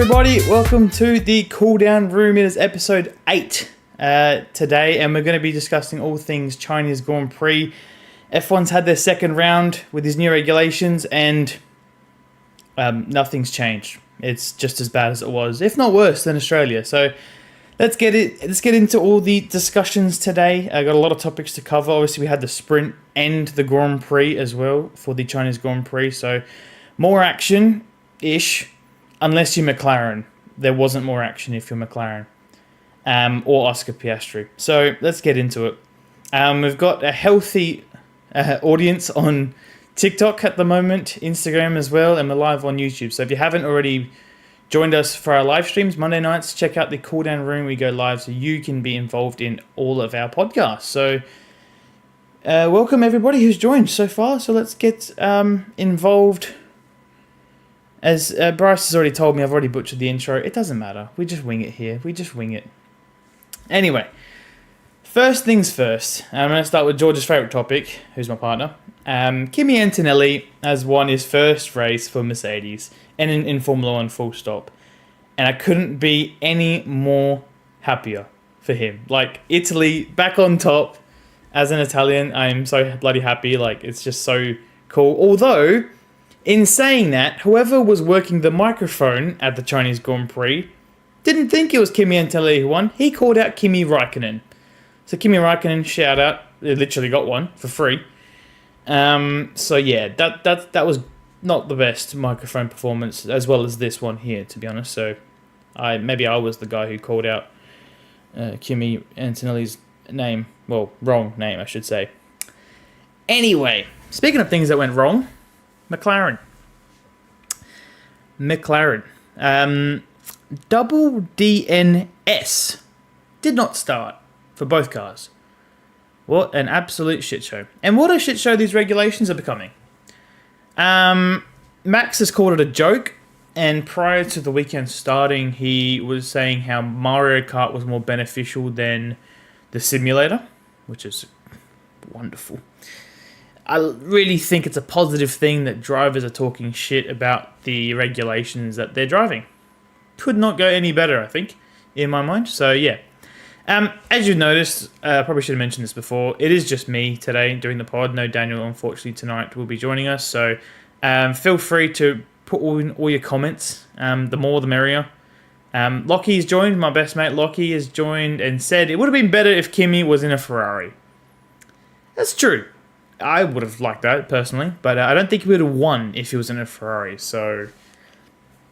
everybody, welcome to the Cooldown room. It is episode 8 today, and we're going to be discussing all things Chinese Grand Prix. F1's had their second round with these new regulations, and nothing's changed. It's just as bad as it was, if not worse than Australia. So let's get into all the discussions today. I got a lot of topics to cover. Obviously, we had the sprint and the Grand Prix as well for the Chinese Grand Prix. So more action-ish, unless you're McLaren. There wasn't more action if you're McLaren or Oscar Piastri. So let's get into it. We've got a healthy audience on TikTok at the moment, Instagram as well, and we're live on YouTube. So if you haven't already joined us for our live streams Monday nights, check out the Cooldown room. We go live so you can be involved in all of our podcasts. So welcome everybody who's joined so far. So let's get involved. As Bryce has already told me, I've already butchered the intro. It doesn't matter. We just wing it here. We just wing it. Anyway, first things first. I'm going to start with George's favourite topic, who's my partner. Kimi Antonelli has won his first race for Mercedes and in Formula 1 full stop. And I couldn't be any more happier for him. Like, Italy back on top. As an Italian, I'm so bloody happy. Like, it's just so cool. Although, in saying that, whoever was working the microphone at the Chinese Grand Prix didn't think it was Kimi Antonelli who won. He called out Kimi Räikkönen. So Kimi Räikkönen, shout out. They literally got one for free. So yeah, that was not the best microphone performance as well as this one here, to be honest. So maybe I was the guy who called out Kimi Antonelli's name. Well, wrong name, I should say. Anyway, speaking of things that went wrong, McLaren. Double DNS did not start for both cars. What an absolute shit show. And what a shit show these regulations are becoming. Max has called it a joke, and prior to the weekend starting, he was saying how Mario Kart was more beneficial than the simulator, which is wonderful. I really think it's a positive thing that drivers are talking shit about the regulations that they're driving. Could not go any better, I think, in my mind. So, yeah. As you noticed, I probably should have mentioned this before, it is just me today doing the pod. No Daniel, unfortunately, tonight will be joining us. So, feel free to put all your comments. The more, the merrier. Lockie's joined. My best mate Lockie has joined and said it would have been better if Kimi was in a Ferrari. That's true. I would have liked that, personally. But I don't think he would have won if he was in a Ferrari. So,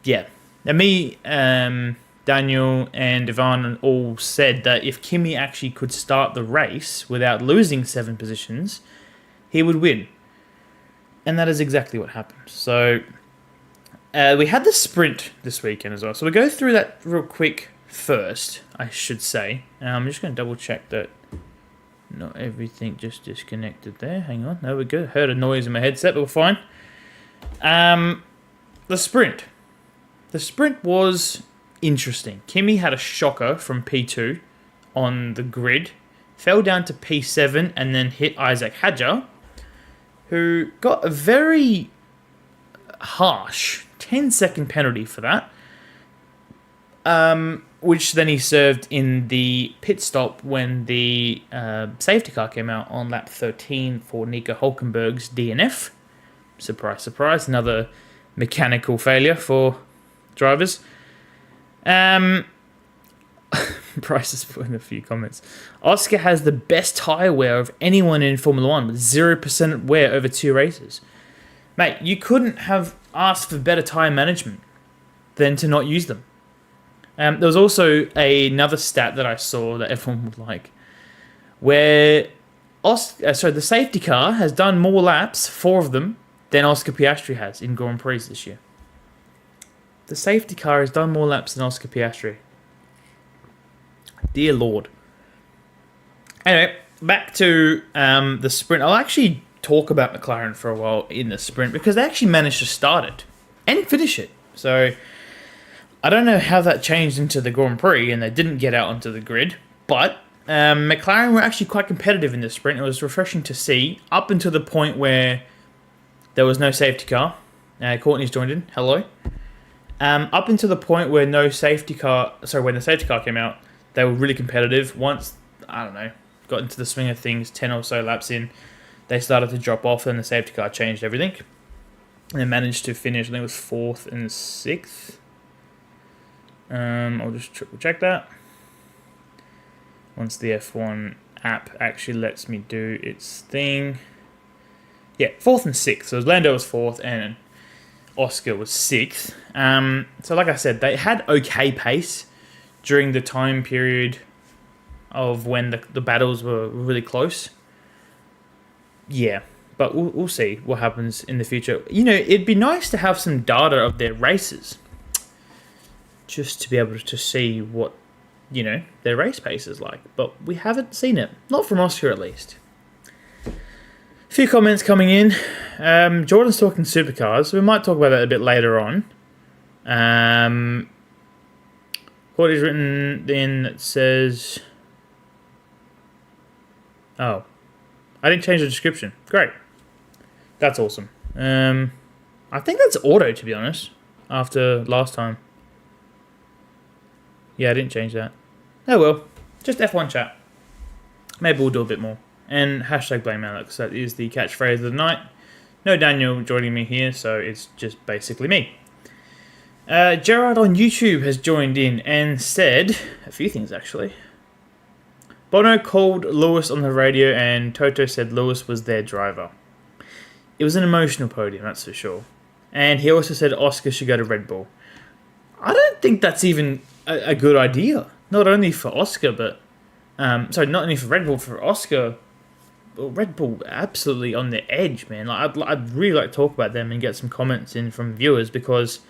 yeah. And me, Daniel, and Ivan all said that if Kimi actually could start the race without losing 7 positions, he would win. And that is exactly what happened. So, we had the sprint this weekend as well. So, we'll go through that real quick first, I should say. I'm just going to double check that not everything just disconnected there. Hang on. No, we're good. Heard a noise in my headset, but we're fine. The sprint. The sprint was interesting. Kimi had a shocker from P2 on the grid, fell down to P7, and then hit Isaac Hadjar, who got a very harsh 10-second penalty for that, which then he served in the pit stop when the safety car came out on lap 13 for Nico Hülkenberg's DNF. Surprise, surprise, another mechanical failure for drivers. Bryce has put in a few comments. Oscar has the best tyre wear of anyone in Formula 1 with 0% wear over 2 races. Mate, you couldn't have asked for better tyre management than to not use them. There was also another stat that I saw that everyone would like, where the safety car has done more laps, 4 of them, than Oscar Piastri has in Grand Prix this year. The safety car has done more laps than Oscar Piastri. Dear Lord. Anyway, back to the sprint. I'll actually talk about McLaren for a while in the sprint because they actually managed to start it and finish it. So I don't know how that changed into the Grand Prix and they didn't get out onto the grid, but McLaren were actually quite competitive in the sprint. It was refreshing to see up until the point where there was no safety car. Courtney's joined in. Hello. Up until the point where when the safety car came out, they were really competitive. Once, I don't know, got into the swing of things, 10 or so laps in, they started to drop off, and the safety car changed everything. And they managed to finish, I think it was 4th and 6th. I'll just triple check that. Once the F1 app actually lets me do its thing. Yeah, 4th and 6th. So Lando was 4th and Oscar was 6th. So like I said, they had okay pace during the time period of when the battles were really close. Yeah, but we'll see what happens in the future. You know, it'd be nice to have some data of their races, just to be able to see what, you know, their race pace is like. But we haven't seen it. Not from Oscar, at least. A few comments coming in. Jordan's talking supercars, so we might talk about that a bit later on. What is written in that says... Oh. I didn't change the description. Great. That's awesome. I think that's auto, to be honest, after last time. Yeah, I didn't change that. Oh well, just F1 chat. Maybe we'll do a bit more. And hashtag blame Alex, that is the catchphrase of the night. No Daniel joining me here, so it's just basically me. Gerard on YouTube has joined in and said a few things actually. Bono called Lewis on the radio and Toto said Lewis was their driver. It was an emotional podium, that's for sure. And he also said Oscar should go to Red Bull. I don't think that's even a good idea. Not only for Oscar, but... not only for Red Bull, for Oscar. Well, Red Bull absolutely on the edge, man. Like, I'd really like to talk about them and get some comments in from viewers because...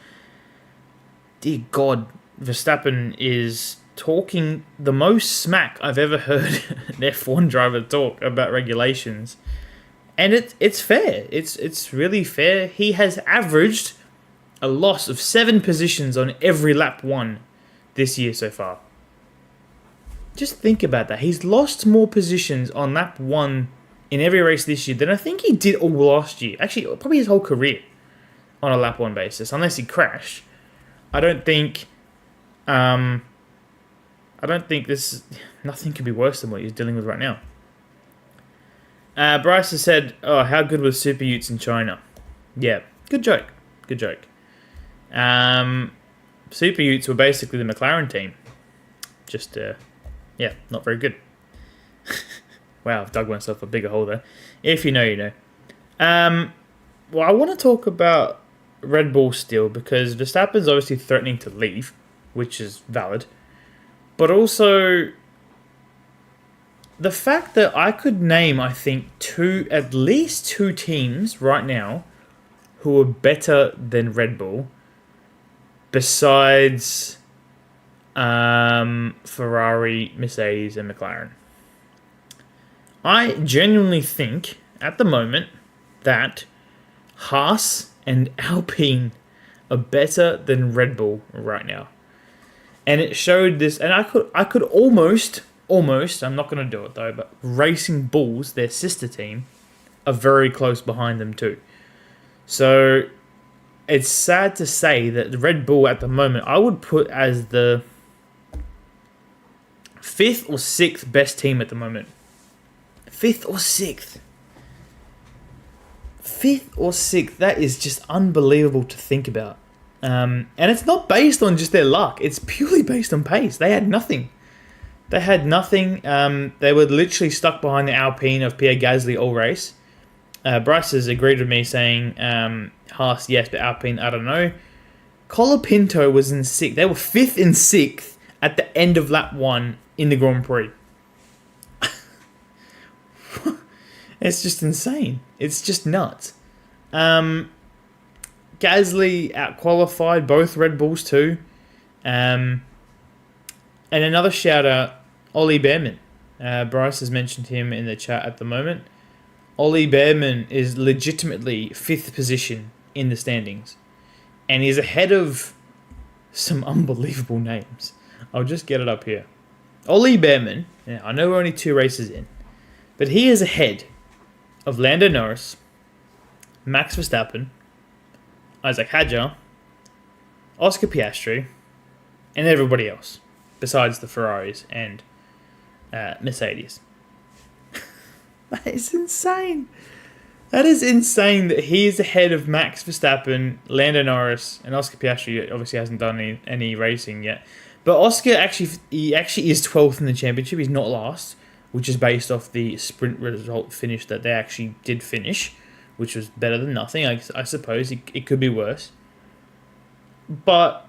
Dear God, Verstappen is talking the most smack I've ever heard an F1 driver talk about regulations. And it's fair. It's really fair. He has averaged a loss of 7 positions on every lap won this year so far. Just think about that. He's lost more positions on lap 1 in every race this year than I think he did all last year. Actually, probably his whole career on a lap 1 basis, unless he crashed. I don't think this... Nothing could be worse than what he's dealing with right now. Bryce has said, oh, how good were Super Utes in China? Yeah, good joke. Good joke. Super Utes were basically the McLaren team. Just, yeah, not very good. Wow, I've dug myself a bigger hole there. If you know, you know. Well, I want to talk about Red Bull still because Verstappen's obviously threatening to leave, which is valid. But also, the fact that I could name, I think, at least two teams right now who are better than Red Bull, besides Ferrari, Mercedes, and McLaren. I genuinely think, at the moment, that Haas and Alpine are better than Red Bull right now. And it showed this, and I could almost, I'm not going to do it though, but Racing Bulls, their sister team, are very close behind them too. So it's sad to say that Red Bull at the moment, I would put as the 5th or 6th best team at the moment. 5th or 6th. 5th or 6th, that is just unbelievable to think about. And it's not based on just their luck. It's purely based on pace. They had nothing. They were literally stuck behind the Alpine of Pierre Gasly all race. Bryce has agreed with me saying Haas, yes, but Alpine, I don't know. Colapinto was in 6th. They were 5th and 6th at the end of lap 1 in the Grand Prix. It's just insane. It's just nuts. Gasly out-qualified both Red Bulls too. And another shout-out, Ollie Behrman. Bryce has mentioned him in the chat at the moment. Ollie Behrman is legitimately 5th position in the standings. And he's ahead of some unbelievable names. I'll just get it up here. Ollie Behrman, yeah, I know we're only 2 races in, but he is ahead of Lando Norris, Max Verstappen, Isaac Hadjar, Oscar Piastri, and everybody else, besides the Ferraris and Mercedes. That is insane. That is insane that he is ahead of Max Verstappen, Lando Norris, and Oscar Piastri. Obviously hasn't done any racing yet. But Oscar actually is 12th in the championship. He's not last, which is based off the sprint result finish that they actually did finish, which was better than nothing. I suppose it could be worse. But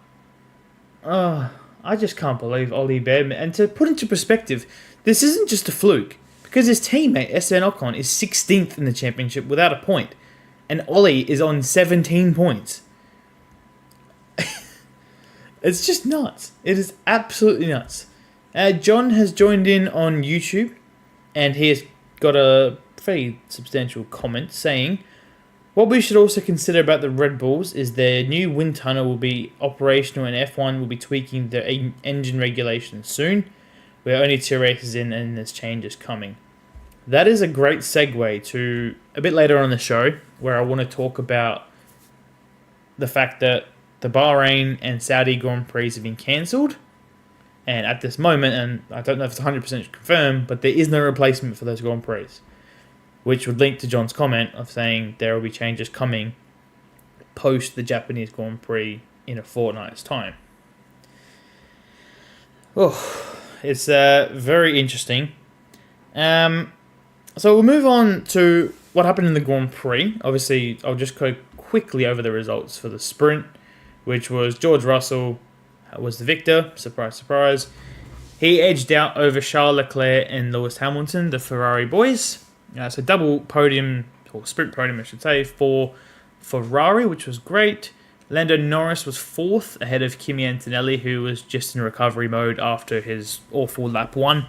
I just can't believe Ollie Bearman. And to put into perspective, this isn't just a fluke. Because his teammate, Esteban Ocon, is 16th in the championship without a point. And Ollie is on 17 points. It's just nuts. It is absolutely nuts. John has joined in on YouTube. And he has got a fairly substantial comment saying, what we should also consider about the Red Bulls is their new wind tunnel will be operational and F1 will be tweaking their engine regulations soon. We're only 2 races in and there's changes coming. That is a great segue to a bit later on the show where I want to talk about the fact that the Bahrain and Saudi Grand Prix have been cancelled. And at this moment, and I don't know if it's 100% confirmed, but there is no replacement for those Grand Prix. Which would link to John's comment of saying there will be changes coming post the Japanese Grand Prix in a fortnight's time. Oh, it's very interesting. So we'll move on to what happened in the Grand Prix. Obviously, I'll just go quickly over the results for the sprint, which was George Russell was the victor. Surprise, surprise. He edged out over Charles Leclerc and Lewis Hamilton, the Ferrari boys. So double podium, or sprint podium, I should say, for Ferrari, which was great. Lando Norris was 4th, ahead of Kimi Antonelli, who was just in recovery mode after his awful lap 1.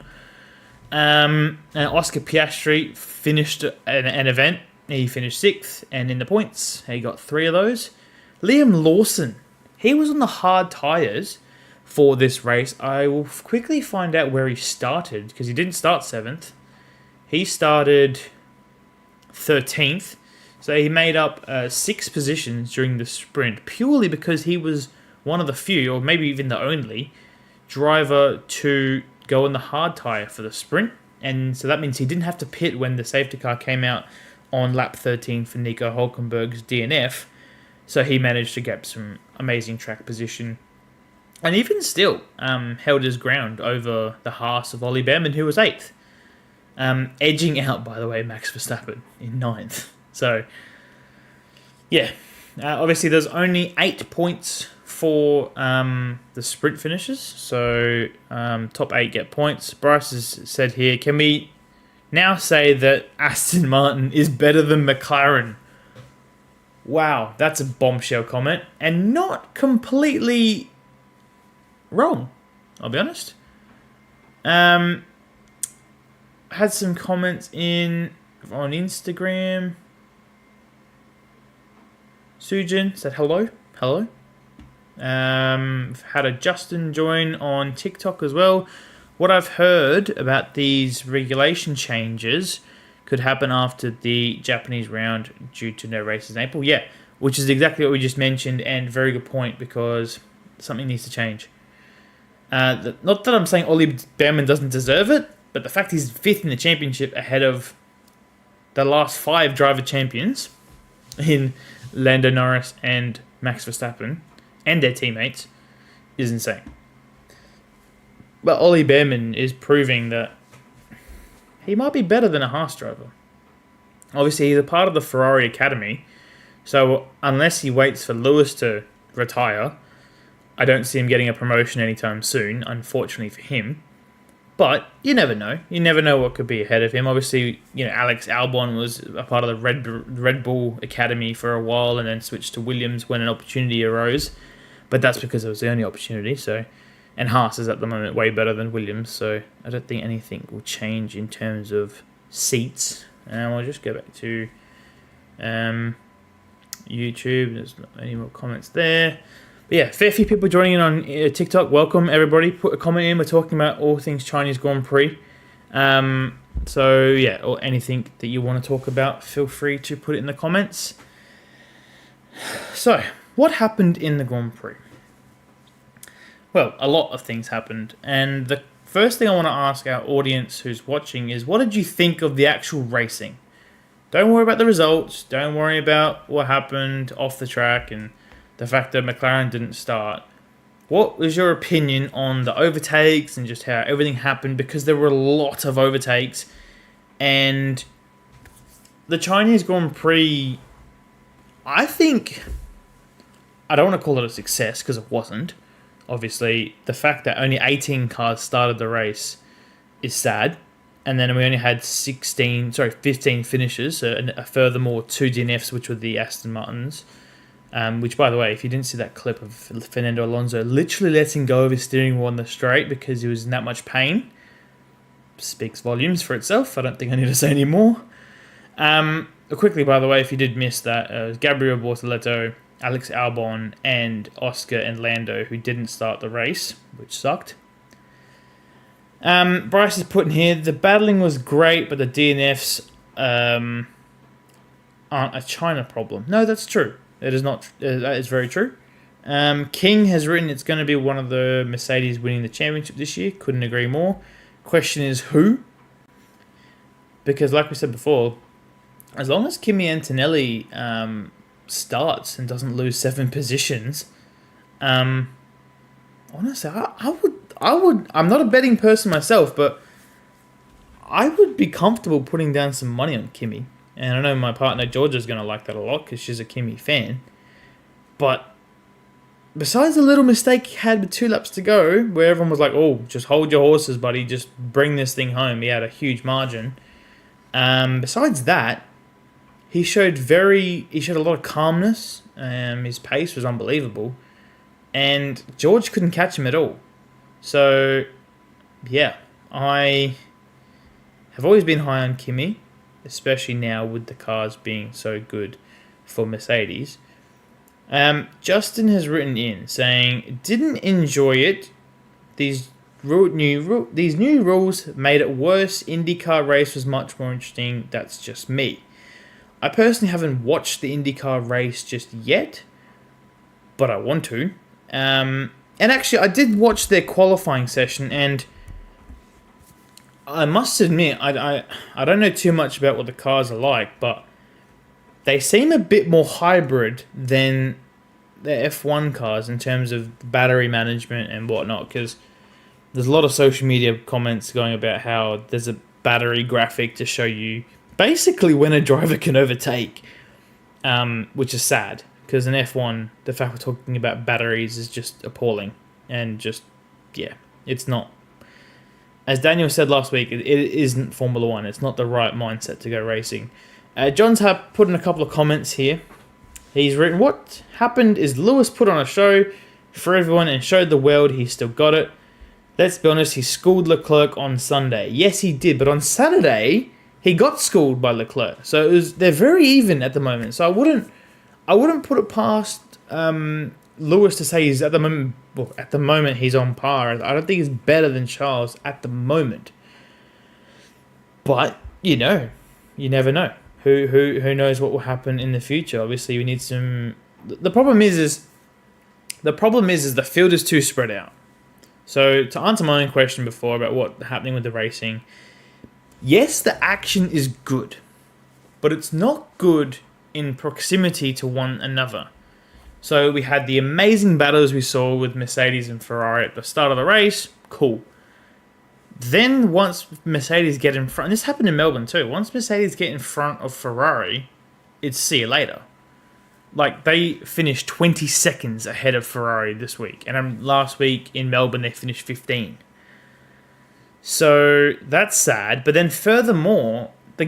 And Oscar Piastri finished an event. He finished 6th, and in the points, he got 3 of those. Liam Lawson, he was on the hard tyres for this race. I will quickly find out where he started, because he didn't start 7th. He started 13th, so he made up 6 positions during the sprint, purely because he was one of the few, or maybe even the only, driver to go on the hard tyre for the sprint. And so that means he didn't have to pit when the safety car came out on lap 13 for Nico Hulkenberg's DNF. So he managed to get some amazing track position. And even still, held his ground over the Haas of Ollie Bearman, who was 8th. Edging out, by the way, Max Verstappen in 9th. So, yeah. Obviously, there's only 8 points for the sprint finishes. So, top 8 get points. Bryce has said here, can we now say that Aston Martin is better than McLaren? Wow, that's a bombshell comment. And not completely wrong, I'll be honest. Had some comments on Instagram. Sujin said hello. Had a Justin join on TikTok as well. What I've heard about these regulation changes could happen after the Japanese round due to no races in April. Yeah, which is exactly what we just mentioned, and very good point, because something needs to change. Not that I'm saying Ollie Bearman doesn't deserve it, but the fact he's 5th in the championship ahead of the last 5 driver champions in Lando Norris and Max Verstappen and their teammates is insane. But Ollie Bearman is proving that he might be better than a Haas driver. Obviously, he's a part of the Ferrari Academy, so unless he waits for Lewis to retire, I don't see him getting a promotion anytime soon, unfortunately for him. But you never know. You never know what could be ahead of him. Obviously, Alex Albon was a part of the Red Bull Academy for a while and then switched to Williams when an opportunity arose. But that's because it was the only opportunity. And Haas is at the moment way better than Williams, so I don't think anything will change in terms of seats. And I'll just go back to YouTube. There's not any more comments there. But yeah, fair few people joining in on TikTok. Welcome, everybody. Put a comment in. We're talking about all things Chinese Grand Prix. So yeah, or anything that you want to talk about, feel free to put it in the comments. So, what happened in the Grand Prix? Well, a lot of things happened, and the first thing I want to ask our audience who's watching is, what did you think of the actual racing? Don't worry about the results. Don't worry about what happened off the track and the fact that McLaren didn't start. What was your opinion on the overtakes and just how everything happened? Because there were a lot of overtakes, and the Chinese Grand Prix, I think, I don't want to call it a success because it wasn't. Obviously, the fact that only 18 cars started the race is sad. And then we only had 15 finishes, so furthermore 2 DNFs, which were the Aston Martins. Which, by the way, if you didn't see that clip of Fernando Alonso literally letting go of his steering wheel on the straight because he was in that much pain, speaks volumes for itself. I don't think I need to say any more. Quickly, by the way, if you did miss that, it was Gabriel Bortoleto, Alex Albon, and Oscar and Lando who didn't start the race, which sucked. Bryce is putting here, the battling was great, but the DNFs aren't a China problem. No, that's true. It is not. That is very true. King has written it's going to be one of the Mercedes winning the championship this year. Couldn't agree more. Question is who? Because like we said before, as long as Kimi Antonelli starts and doesn't lose 7 positions, honestly, I would. I'm not a betting person myself, but I would be comfortable putting down some money on Kimi. And I know my partner Georgia's going to like that a lot because she's a Kimi fan. But besides the little mistake he had with 2 laps to go, where everyone was like, "Oh, just hold your horses, buddy. Just bring this thing home." He had a huge margin. Besides that, he showed a lot of calmness. His pace was unbelievable, and George couldn't catch him at all. So, yeah, I have always been high on Kimi, especially now with the cars being so good for Mercedes. Justin has written in saying, didn't enjoy it. These new rules made it worse. IndyCar race was much more interesting. That's just me. I personally haven't watched the IndyCar race just yet, but I want to. And actually, I did watch their qualifying session, and I must admit, I don't know too much about what the cars are like, but they seem a bit more hybrid than the F1 cars in terms of battery management and whatnot, because there's a lot of social media comments going about how there's a battery graphic to show you basically when a driver can overtake, which is sad. Because in F1, the fact we're talking about batteries is just appalling. And just, yeah, it's not. As Daniel said last week, it isn't Formula 1. It's not the right mindset to go racing. John's put in a couple of comments here. He's written, what happened is Lewis put on a show for everyone and showed the world he still got it. Let's be honest, he schooled Leclerc on Sunday. Yes, he did. But on Saturday, he got schooled by Leclerc. So they're very even at the moment. So I wouldn't put it past Lewis to say he's at the moment. Well, at the moment he's on par. I don't think he's better than Charles at the moment. But you never know. Who knows what will happen in the future? Obviously, we need some. The problem is the field is too spread out. So to answer my own question before about what's happening with the racing, yes, the action is good, but it's not good in proximity to one another. So we had the amazing battles we saw with Mercedes and Ferrari at the start of the race. Cool. Then once Mercedes get in front, and this happened in Melbourne too, once Mercedes get in front of Ferrari, it's see you later. Like, they finished 20 seconds ahead of Ferrari this week. And last week in Melbourne, they finished 15. So that's sad. But then furthermore, the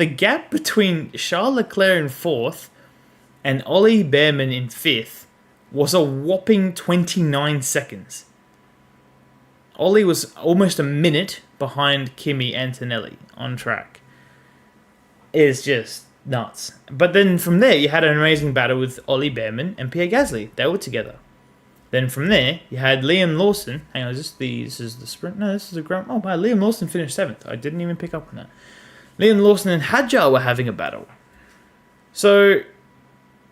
gap between Charles Leclerc in 4th and Ollie Behrman in 5th was a whopping 29 seconds. Ollie was almost a minute behind Kimi Antonelli on track. It's just nuts. But then from there, you had an amazing battle with Ollie Behrman and Pierre Gasly. They were together. Then from there, you had Liam Lawson. Hang on, this is the sprint? No, this is a Grand... Oh, wow, Liam Lawson finished 7th. I didn't even pick up on that. Liam Lawson and Hadjar were having a battle. So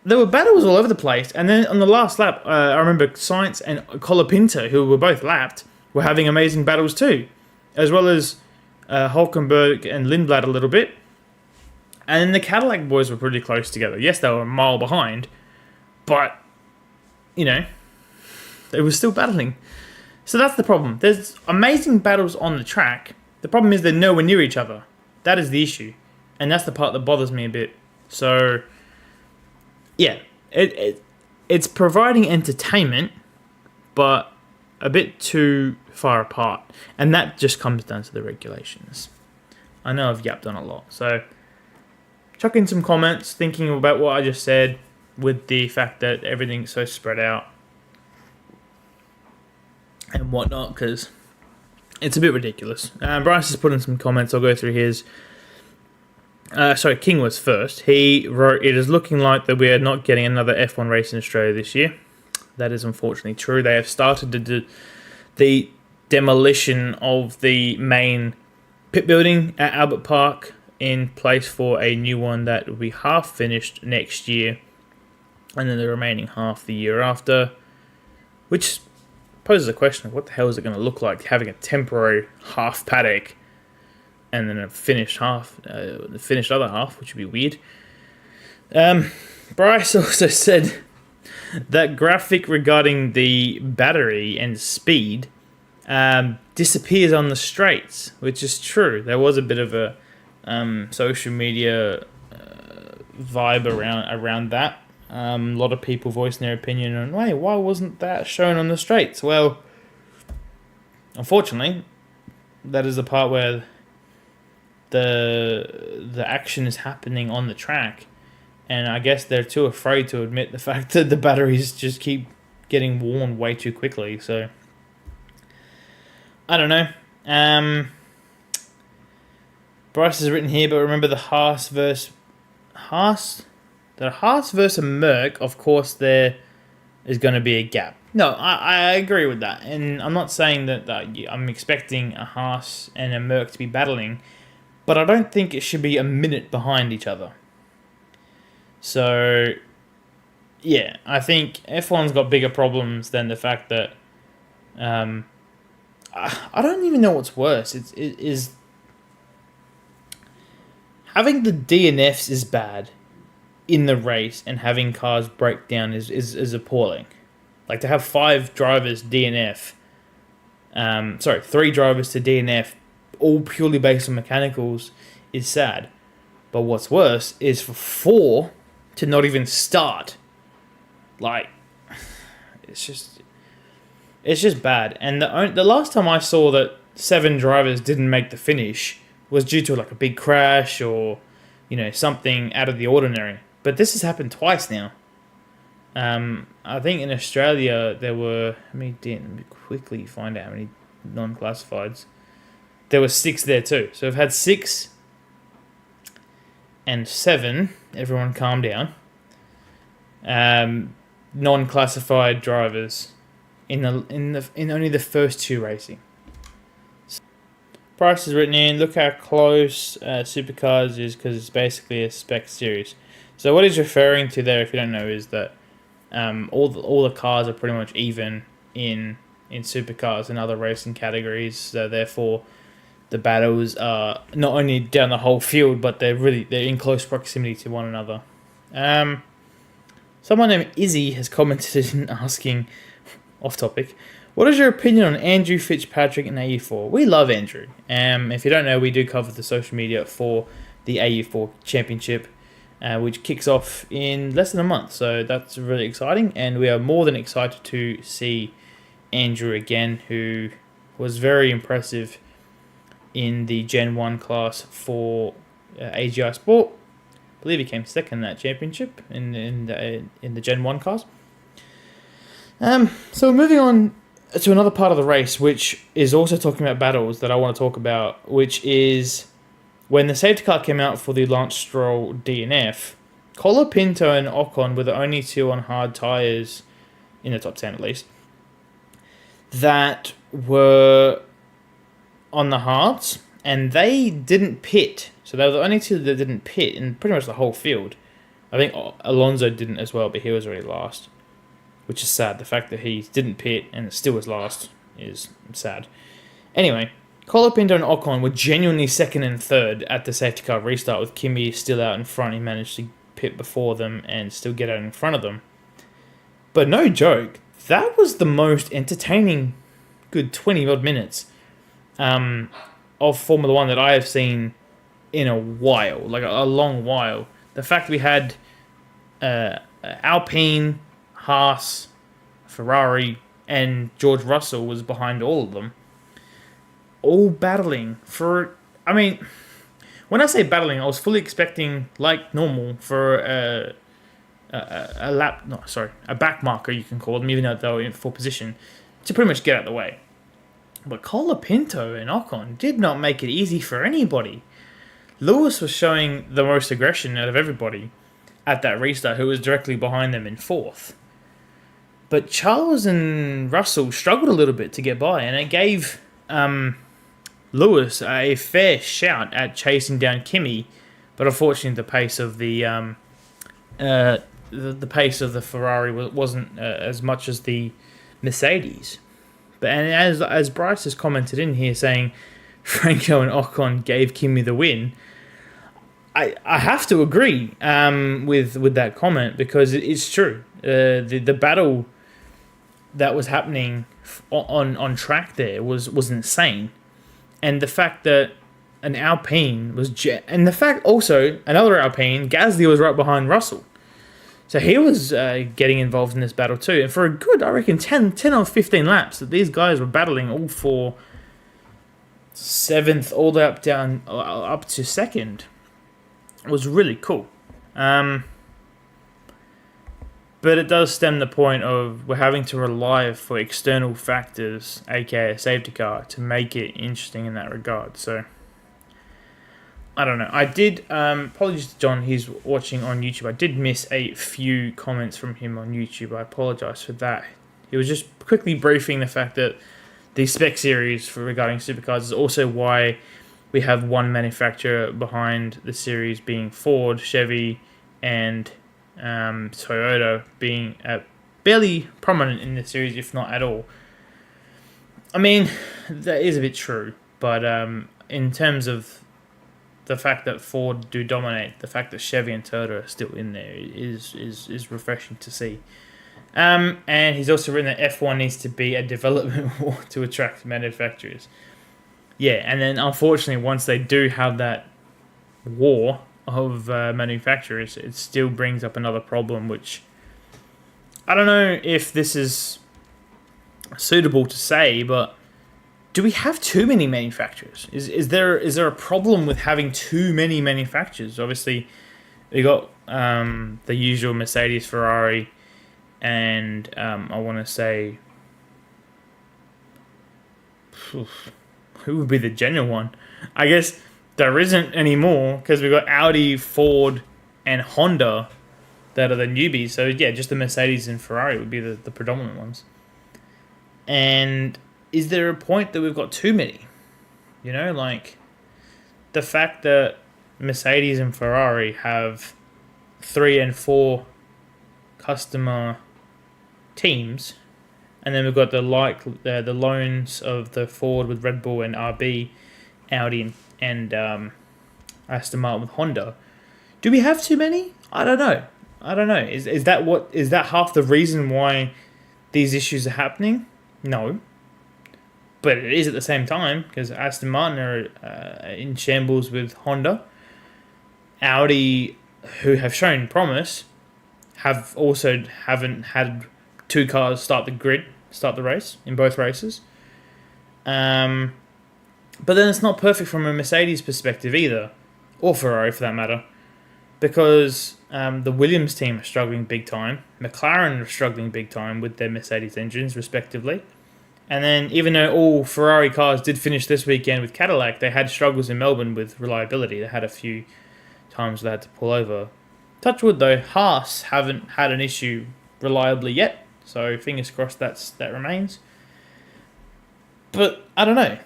there were battles all over the place. And then on the last lap, I remember Sainz and Colapinto, who were both lapped, were having amazing battles too, as well as Hulkenberg and Lindblad a little bit. And then the Cadillac boys were pretty close together. Yes, they were a mile behind, but, you know, they were still battling. So that's the problem. There's amazing battles on the track. The problem is they're nowhere near each other. That is the issue. And that's the part that bothers me a bit. So, yeah, it's providing entertainment, but a bit too far apart. And that just comes down to the regulations. I know I've yapped on a lot. So, chuck in some comments thinking about what I just said with the fact that everything's so spread out and whatnot, because it's a bit ridiculous. Bryce has put in some comments. I'll go through his. King was first. He wrote, "It is looking like that we are not getting another F1 race in Australia this year." That is unfortunately true. They have started the demolition of the main pit building at Albert Park in place for a new one that will be half finished next year, and then the remaining half the year after, which poses a question of what the hell is it going to look like having a temporary half paddock and then a finished half, the finished other half, which would be weird. Bryce also said that graphic regarding the battery and speed disappears on the straights, which is true. There was a bit of a social media vibe around that. A lot of people voicing their opinion on, hey, why wasn't that shown on the straights? Well, unfortunately, that is the part where the action is happening on the track, and I guess they're too afraid to admit the fact that the batteries just keep getting worn way too quickly. So I don't know. Bryce has written here, but remember the Haas versus Merc. Of course, there is going to be a gap. No, I agree with that, and I'm not saying that I'm expecting a Haas and a Merc to be battling, but I don't think it should be a minute behind each other. So, yeah, I think F1's got bigger problems than the fact that I don't even know what's worse. It is having the DNFs is bad in the race, and having cars break down is appalling. Like, to have 5 drivers DNF, 3 drivers to DNF, all purely based on mechanicals, is sad. But what's worse is for 4 to not even start. Like, it's just bad. And the last time I saw that 7 drivers didn't make the finish was due to like a big crash or, you know, something out of the ordinary. But this has happened twice now. I think in Australia there were, let me quickly find out how many non-classifieds. There were 6 there too. So we've had 6 and 7. Everyone calm down. Non-classified drivers in only the first 2 racing. Price is written in. Look how close Supercars is, because it's basically a spec series. So what he's referring to there, if you don't know, is that all the cars are pretty much even in Supercars and other racing categories. So therefore, the battles are not only down the whole field, but they're in close proximity to one another. Someone named Izzy has commented in asking, off topic, what is your opinion on Andrew Fitzpatrick and AU4? We love Andrew. If you don't know, we do cover the social media for the AU4 Championship, which kicks off in less than a month. So that's really exciting, and we are more than excited to see Andrew again, who was very impressive in the Gen 1 class for AGI Sport. I believe he came second in that championship in the Gen 1 class. So moving on to another part of the race, which is also talking about battles that I want to talk about, which is when the safety car came out for the Lance Stroll DNF, Colapinto and Ocon were the only 2 on hard tyres, in the top 10 at least, that were on the hards, and they didn't pit. So they were the only 2 that didn't pit in pretty much the whole field. I think Alonso didn't as well, but he was already last, which is sad. The fact that he didn't pit and still was last is sad. Anyway, Colapinto and Ocon were genuinely second and third at the safety car restart, with Kimi still out in front. He managed to pit before them and still get out in front of them. But no joke, that was the most entertaining good 20-odd minutes of Formula 1 that I have seen in a while, like a long while. The fact we had Alpine, Haas, Ferrari, and George Russell was behind all of them, all battling for... I mean, when I say battling, I was fully expecting, like normal, for a back marker, you can call them, even though they were in full position, to pretty much get out of the way. But Colapinto and Ocon did not make it easy for anybody. Lewis was showing the most aggression out of everybody at that restart, who was directly behind them in fourth. But Charles and Russell struggled a little bit to get by, and it gave Lewis a fair shout at chasing down Kimi, but unfortunately the pace of the pace of the Ferrari wasn't as much as the Mercedes. But and as Bryce has commented in here saying Franco and Ocon gave Kimi the win, I have to agree with that comment, because it's true. The battle that was happening on track there was insane, and the fact that an Alpine was and the fact also another Alpine, Gasly, was right behind Russell. So he was getting involved in this battle too. And for a good, I reckon, 10 or 15 laps that these guys were battling all for 7th, all the way up to 2nd. It was really cool. But it does stem the point of we're having to rely for external factors, aka a safety car, to make it interesting in that regard. So I don't know. I did, apologies to John, he's watching on YouTube. I did miss a few comments from him on YouTube. I apologise for that. He was just quickly briefing the fact that the spec series for regarding supercars is also why we have one manufacturer behind the series, being Ford, Chevy, and Toyota being barely prominent in the series, if not at all. I mean, that is a bit true, but in terms of the fact that Ford do dominate, the fact that Chevy and Toyota are still in there is refreshing to see. And he's also written that F1 needs to be a development war to attract manufacturers. Yeah, and then unfortunately, once they do have that war of manufacturers, it still brings up another problem, which I don't know if this is suitable to say, but do we have too many manufacturers? Is there a problem with having too many manufacturers? Obviously, we got the usual Mercedes, Ferrari, and I want to say, who would be the genuine one? I guess there isn't anymore, because we've got Audi, Ford, and Honda that are the newbies. So yeah, just the Mercedes and Ferrari would be the predominant ones. And is there a point that we've got too many? You know, like the fact that Mercedes and Ferrari have 3 and 4 customer teams, and then we've got the loans of the Ford with Red Bull and RB, Audi and Aston Martin with Honda. Do we have too many? I don't know. Is that half the reason why these issues are happening? No. But it is at the same time, because Aston Martin are in shambles with Honda. Audi, who have shown promise, haven't had 2 cars start the race in both races. But then it's not perfect from a Mercedes perspective either, or Ferrari for that matter, because the Williams team are struggling big time. McLaren are struggling big time with their Mercedes engines, respectively. And then, even though all Ferrari cars did finish this weekend with Cadillac, they had struggles in Melbourne with reliability. They had a few times they had to pull over. Touch wood though, Haas haven't had an issue reliably yet, so fingers crossed that remains. But I don't know.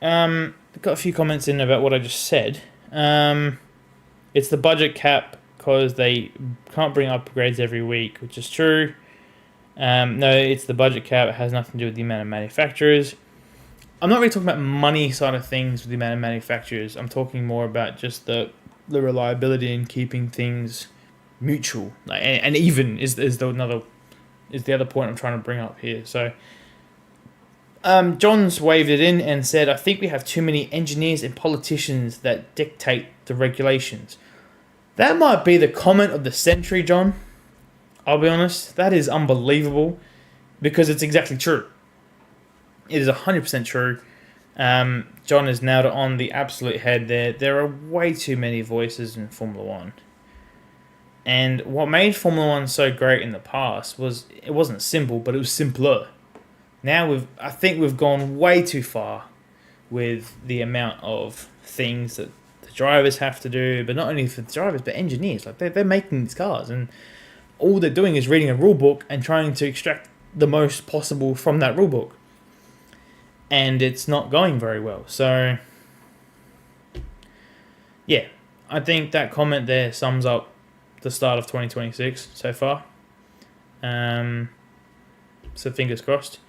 I've got a few comments in about what I just said. It's the budget cap because they can't bring upgrades every week, which is true. No, it's the budget cap. It has nothing to do with the amount of manufacturers. I'm not really talking about money side of things with the amount of manufacturers. I'm talking more about just the reliability and keeping things mutual, and even is the other point I'm trying to bring up here. So, John's waved it in and said, "I think we have too many engineers and politicians that dictate the regulations." That might be the comment of the century, John. I'll be honest. That is unbelievable because it's exactly true. It is 100% true. John has nailed it on the absolute head there. There are way too many voices in Formula One. And what made Formula One so great in the past was it wasn't simple, but it was simpler. Now I think we've gone way too far with the amount of things that the drivers have to do, but not only for the drivers, but engineers. Like they're making these cars, and all they're doing is reading a rule book and trying to extract the most possible from that rule book. And it's not going very well. So, yeah, I think that comment there sums up the start of 2026 so far. So fingers crossed.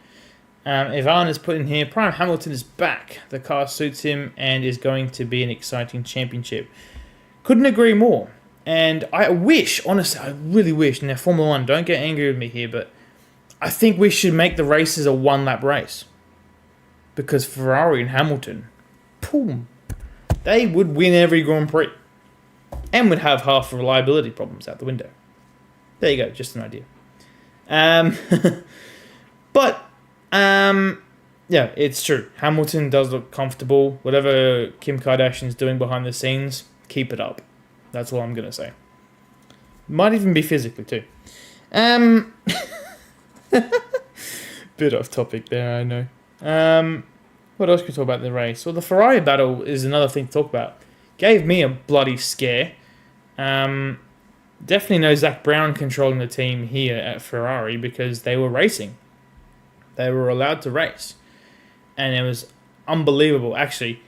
Ivan has put in here, Prime Hamilton is back. The car suits him and is going to be an exciting championship. Couldn't agree more. And I wish, honestly, I really wish, now Formula One, don't get angry with me here, but I think we should make the races a one-lap race. Because Ferrari and Hamilton, boom, they would win every Grand Prix. And would have half the reliability problems out the window. There you go, just an idea. Yeah, it's true. Hamilton does look comfortable. Whatever Kim Kardashian's doing behind the scenes, keep it up. That's all I'm going to say. Might even be physically too. Bit off topic there, I know. What else can we talk about in the race? Well, the Ferrari battle is another thing to talk about. Gave me a bloody scare. Definitely no Zach Brown controlling the team here at Ferrari because they were racing. They were allowed to race. And it was unbelievable. Actually,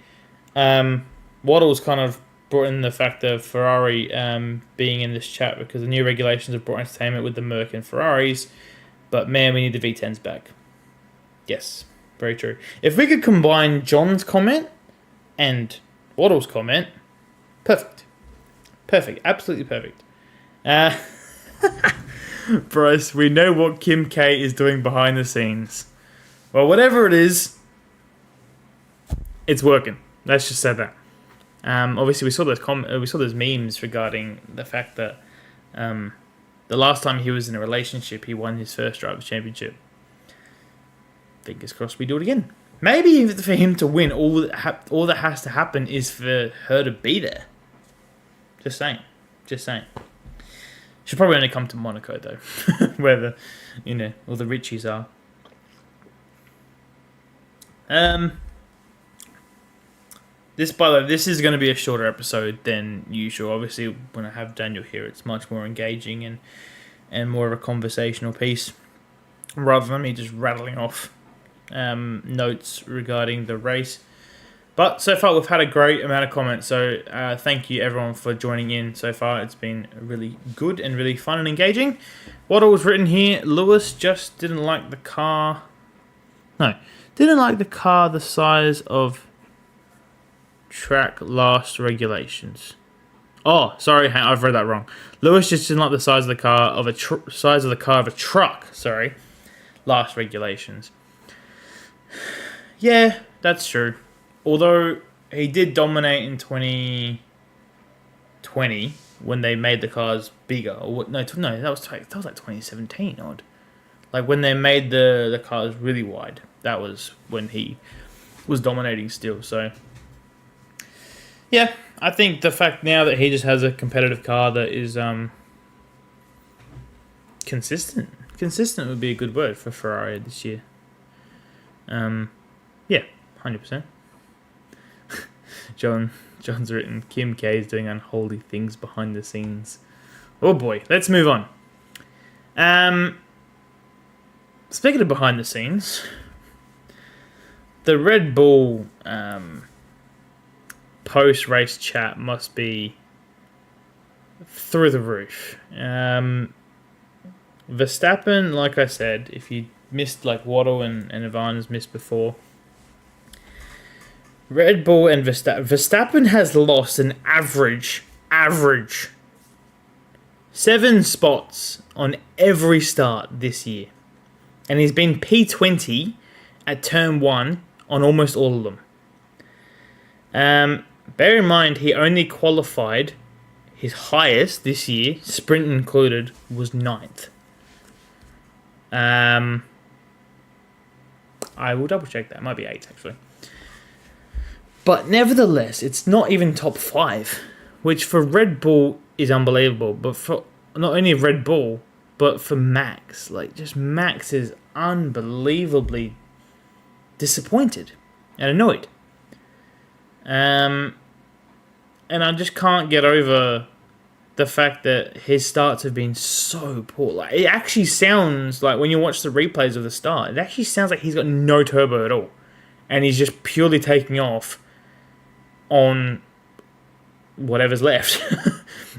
Waddles kind of brought in the fact of Ferrari being in this chat because the new regulations have brought entertainment with the Merc and Ferraris. But man, we need the V10s back. Yes, very true. If we could combine John's comment and Waddle's comment, perfect. Perfect. Absolutely perfect. Bryce, we know what Kim K is doing behind the scenes. Well, whatever it is, it's working. Let's just say that. Obviously, we saw those memes regarding the fact that the last time he was in a relationship, he won his first drivers' championship. Fingers crossed we do it again. Maybe for him to win, all that has to happen is for her to be there. Just saying. She'll probably only come to Monaco though, where all the richies are. This is going to be a shorter episode than usual. Obviously, when I have Daniel here, it's much more engaging and more of a conversational piece, rather than me just rattling off notes regarding the race. But so far, we've had a great amount of comments, so thank you everyone for joining in so far. It's been really good and really fun and engaging. What was written here, Lewis just didn't like the car. No, didn't like the car the size of track last regulations. Oh, sorry, I've read that wrong. Lewis just didn't like the size of the car of a truck. Sorry, last regulations. Yeah, that's true. Although he did dominate in 2020 when they made the cars bigger. No, that was like 2017 odd. Like when they made the cars really wide. That was when he was dominating still. So yeah, I think the fact now that he just has a competitive car that is consistent would be a good word for Ferrari this year. Yeah, 100%. John's written, Kim K is doing unholy things behind the scenes. Oh boy, let's move on. Speaking of behind the scenes, the Red Bull post-race chat must be through the roof. Verstappen, like I said, if you missed like Waddle and Ivan's missed before, Red Bull and Verstappen has lost an average 7 spots on every start this year. And he's been P20 at turn 1 on almost all of them. Bear in mind, he only qualified, his highest this year, sprint included, was 9th. I will double check that. It might be 8th, actually. But nevertheless, it's not even top 5, which for Red Bull is unbelievable. But for not only Red Bull, but for Max. Like, just Max is unbelievably disappointed and annoyed. And I just can't get over the fact that his starts have been so poor. Like, it actually sounds like, when you watch the replays of the start, it actually sounds like he's got no turbo at all. And he's just purely taking off on whatever's left.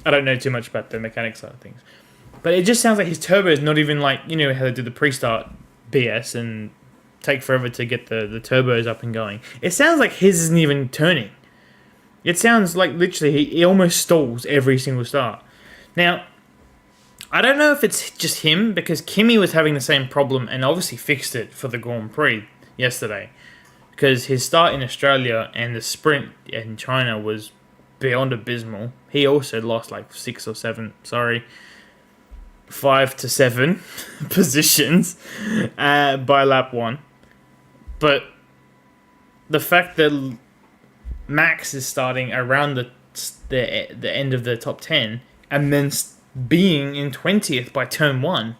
I don't know too much about the mechanics side of things. But it just sounds like his turbo is not even like, you know how they do the pre-start BS and take forever to get the turbos up and going. It sounds like his isn't even turning. It sounds like literally he almost stalls every single start. Now, I don't know if it's just him, because Kimi was having the same problem and obviously fixed it for the Grand Prix yesterday. Because his start in Australia and the sprint in China was beyond abysmal. He also lost like 5 to 7 positions by lap 1. But the fact that Max is starting around the end of the top 10 and then being in 20th by turn 1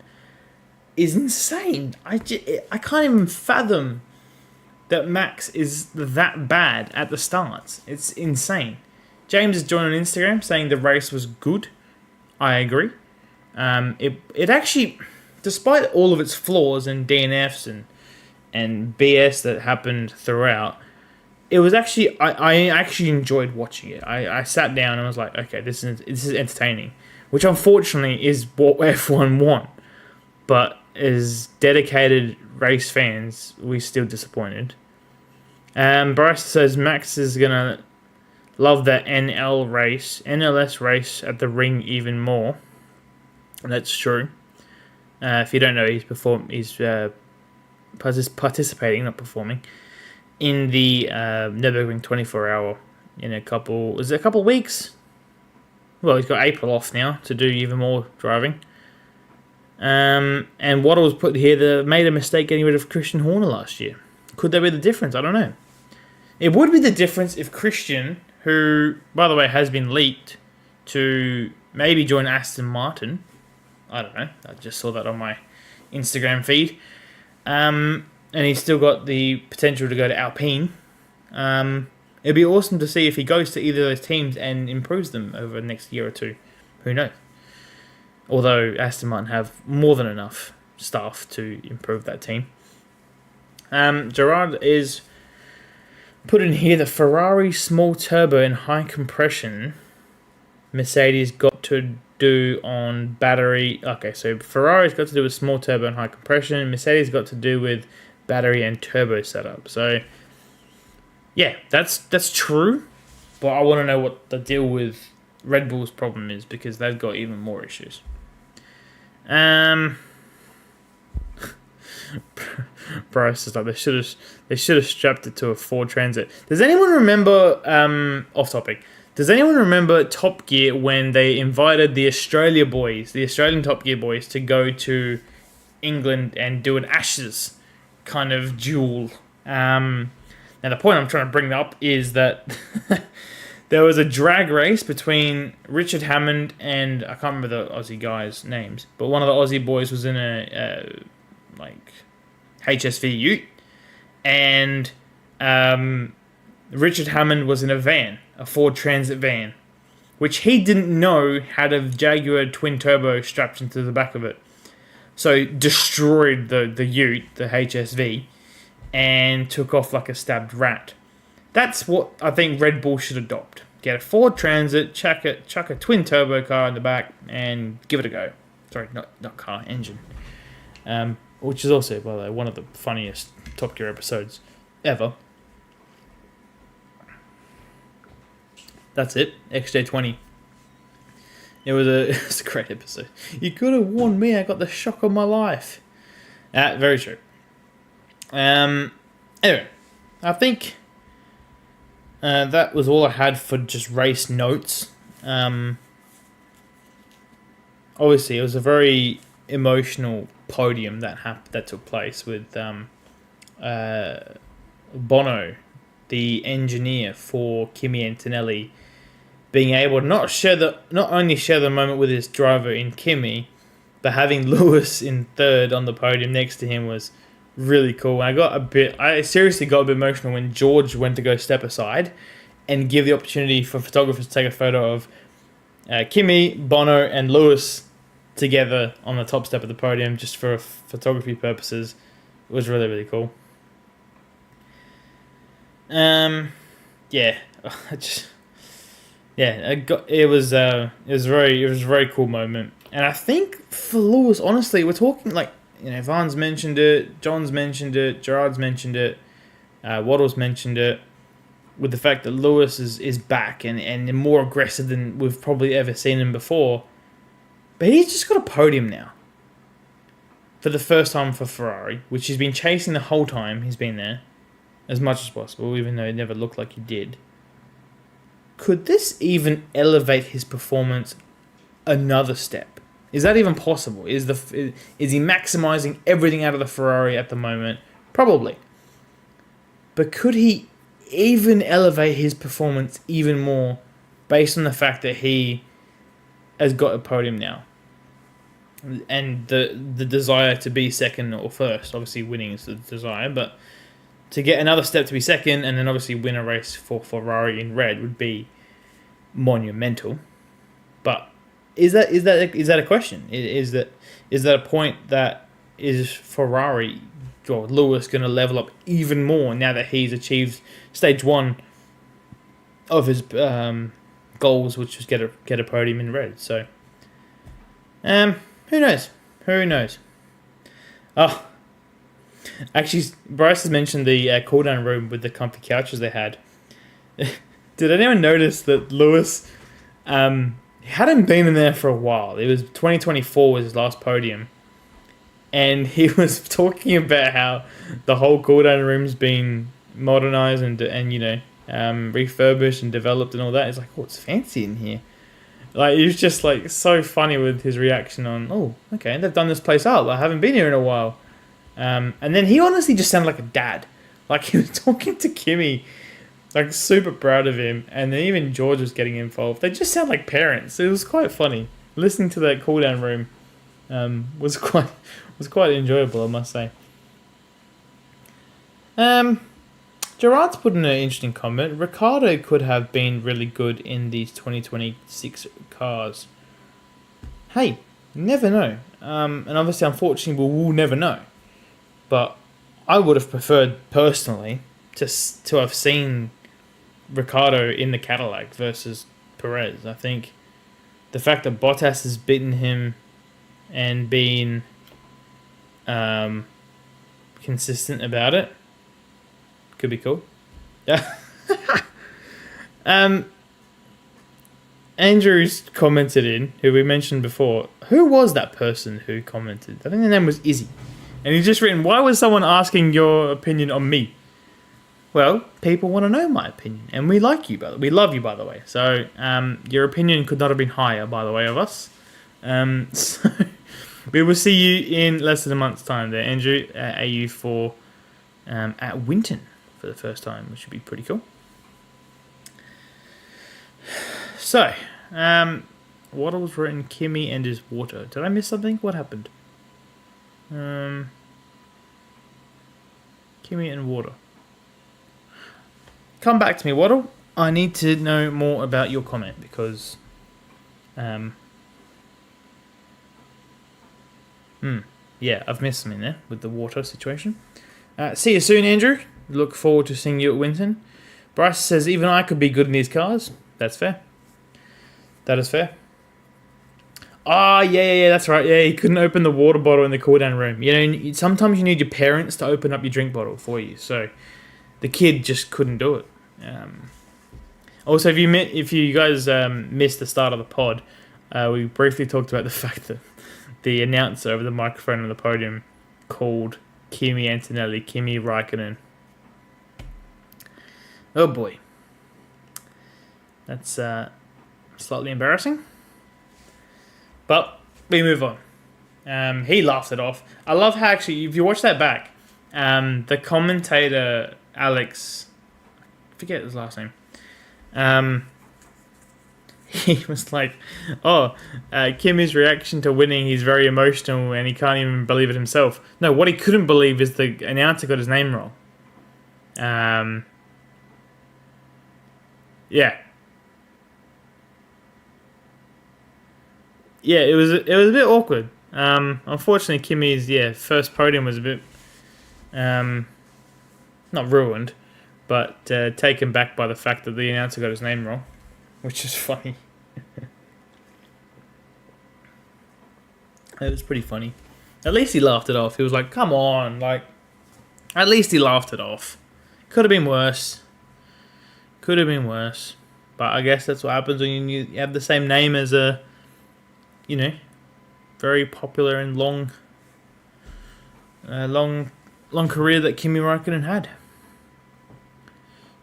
is insane. I can't even fathom that Max is that bad at the starts. It's insane. James has joined on Instagram saying the race was good. I agree. It actually, despite all of its flaws and DNFs and BS that happened throughout, it was actually, I actually enjoyed watching it. I sat down and was like, okay, this is entertaining, which unfortunately is what F1 want. But as dedicated race fans, we're still disappointed. Bryce says Max is gonna love that NLS race at the ring even more. And that's true. If you don't know, he's participating, not performing, in the Nürburgring 24-hour in a couple weeks? Well, he's got April off now to do even more driving. And Waddle was put here that made a mistake getting rid of Christian Horner last year. Could that be the difference? I don't know. It would be the difference if Christian, who, by the way, has been leaked to maybe join Aston Martin. I don't know. I just saw that on my Instagram feed. And he's still got the potential to go to Alpine. It'd be awesome to see if he goes to either of those teams and improves them over the next year or two. Who knows? Although Aston Martin have more than enough staff to improve that team. Gerard is put in here the Ferrari small turbo and high compression Mercedes got to do on battery. Okay, so Ferrari's got to do with small turbo and high compression. Mercedes got to do with battery and turbo setup. So, yeah, that's true. But I want to know what the deal with Red Bull's problem is, because they've got even more issues. Bryce is like, they should have strapped it to a Ford Transit. Does anyone remember? Off topic. Does anyone remember Top Gear when they invited the Australian Top Gear boys, to go to England and do an Ashes kind of duel? Now the point I'm trying to bring up is that there was a drag race between Richard Hammond and, I can't remember the Aussie guys' names, but one of the Aussie boys was in a HSV Ute, and Richard Hammond was in a van, a Ford Transit van, which he didn't know had a Jaguar twin turbo strapped into the back of it. So destroyed the Ute, the HSV, and took off like a stabbed rat. That's what I think Red Bull should adopt. get a Ford Transit, chuck a twin turbo car in the back, and give it a go. Sorry, not car, engine. Which is also, by the way, one of the funniest Top Gear episodes ever. That's it. XJ20. It was a great episode. You could have warned me. I got the shock of my life. Very true. Anyway, I think that was all I had for just race notes. Obviously, it was a very emotional podium that took place with Bono, the engineer for Kimi Antonelli, being able to not only share the moment with his driver in Kimi, but having Lewis in third on the podium next to him was really cool. I seriously got a bit emotional when George went to go step aside and give the opportunity for photographers to take a photo of Kimi, Bono, and Lewis together on the top step of the podium just for photography purposes. It was really, really cool. It was a very cool moment. And I think for Lewis, honestly, we're talking like, Vaughn's mentioned it, John's mentioned it, Gerard's mentioned it, Waddle's mentioned it, with the fact that Lewis is back and more aggressive than we've probably ever seen him before. But he's just got a podium now. For the first time for Ferrari, which he's been chasing the whole time he's been there, as much as possible, even though it never looked like he did. Could this even elevate his performance another step? Is that even possible? Is he maximizing everything out of the Ferrari at the moment? Probably. But could he even elevate his performance even more based on the fact that he has got a podium now? And the desire to be second or first, obviously winning is the desire, but to get another step to be second and then obviously win a race for Ferrari in red would be monumental. But is that a question? Is that a point that is Ferrari or Lewis going to level up even more now that he's achieved stage one of his goals, which was get a podium in red? So, who knows? Who knows? Oh, actually, Bryce has mentioned the cooldown room with the comfy couches they had. Did anyone notice that Lewis hadn't been in there for a while? It was 2024 was his last podium. And he was talking about how the whole cooldown room's been modernized and refurbished and developed and all that. It's like, oh, it's fancy in here. Like, he was just like so funny with his reaction on, oh, okay, they've done this place up. I haven't been here in a while. And then he honestly just sounded like a dad. Like, he was talking to Kimi, like, super proud of him. And then even George was getting involved. They just sound like parents. It was quite funny. Listening to that cooldown room was quite enjoyable, I must say. Gerard's put in an interesting comment. Ricciardo could have been really good in these 2026 cars. Hey, you never know. And obviously, unfortunately, we'll never know. But I would have preferred, personally, to have seen Ricciardo in the Cadillac versus Perez. I think the fact that Bottas has beaten him and been consistent about it could be cool. Yeah. Andrews commented in, who we mentioned before. Who was that person who commented? I think the name was Izzy. And he's just written, why was someone asking your opinion on me? Well, people want to know my opinion. And we like you, we love you, by the way. So, your opinion could not have been higher, by the way, of us. So, we will see you in less than a month's time there, Andrew, at AU4 at Winton for the first time, which should be pretty cool. So, what was written, Kimi and his water. Did I miss something? What happened? Kimi and water. Come back to me, Waddle. I need to know more about your comment because yeah, I've missed something there with the water situation. See you soon, Andrew. Look forward to seeing you at Winton. Bryce says, even I could be good in these cars. That's fair. That is fair. Oh, yeah, that's right. Yeah, he couldn't open the water bottle in the cooldown room. You know, sometimes you need your parents to open up your drink bottle for you. So the kid just couldn't do it. Also, if you guys missed the start of the pod, we briefly talked about the fact that the announcer over the microphone on the podium called Kimi Antonelli Kimi Raikkonen. Oh boy. That's slightly embarrassing. But we move on. He laughed it off. I love how, actually, if you watch that back, the commentator, Alex, I forget his last name, he was like, Kimi's reaction to winning, he's very emotional and he can't even believe it himself. No, what he couldn't believe is the announcer got his name wrong. Yeah. Yeah, it was a bit awkward. Unfortunately, Kimi's first podium was a bit not ruined, but taken back by the fact that the announcer got his name wrong, which is funny. It was pretty funny. At least he laughed it off. He was like, "Come on!" Like, at least he laughed it off. Could have been worse. Could have been worse. But I guess that's what happens when you have the same name as a, very popular and long career that Kimi Raikkonen had.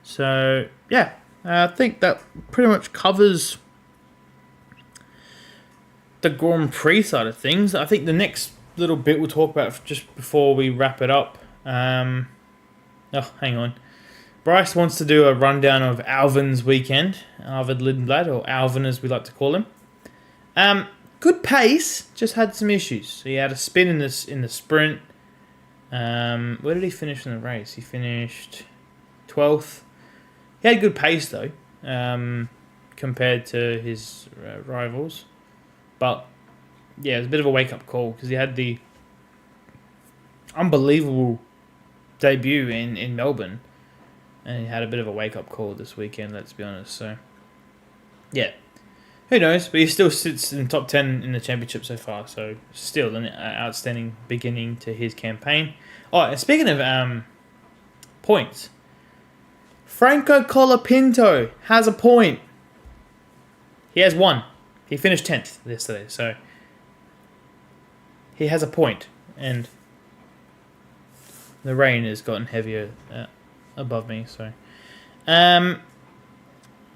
So, yeah, I think that pretty much covers the Grand Prix side of things. I think the next little bit we'll talk about just before we wrap it up. Hang on. Bryce wants to do a rundown of Alvin's weekend. Arvid Lindblad, or Alvin as we like to call him. Good pace, just had some issues. So he had a spin in the sprint. Where did he finish in the race? He finished 12th. He had good pace though, compared to his rivals. But yeah, it was a bit of a wake-up call because he had the unbelievable debut in Melbourne. And he had a bit of a wake-up call this weekend, let's be honest. So, yeah. Who knows? But he still sits in the top 10 in the championship so far. So, still an outstanding beginning to his campaign. Oh, and speaking of points, Franco Colapinto has a point. He has one. He finished 10th yesterday. So, he has a point. And the rain has gotten heavier above me, so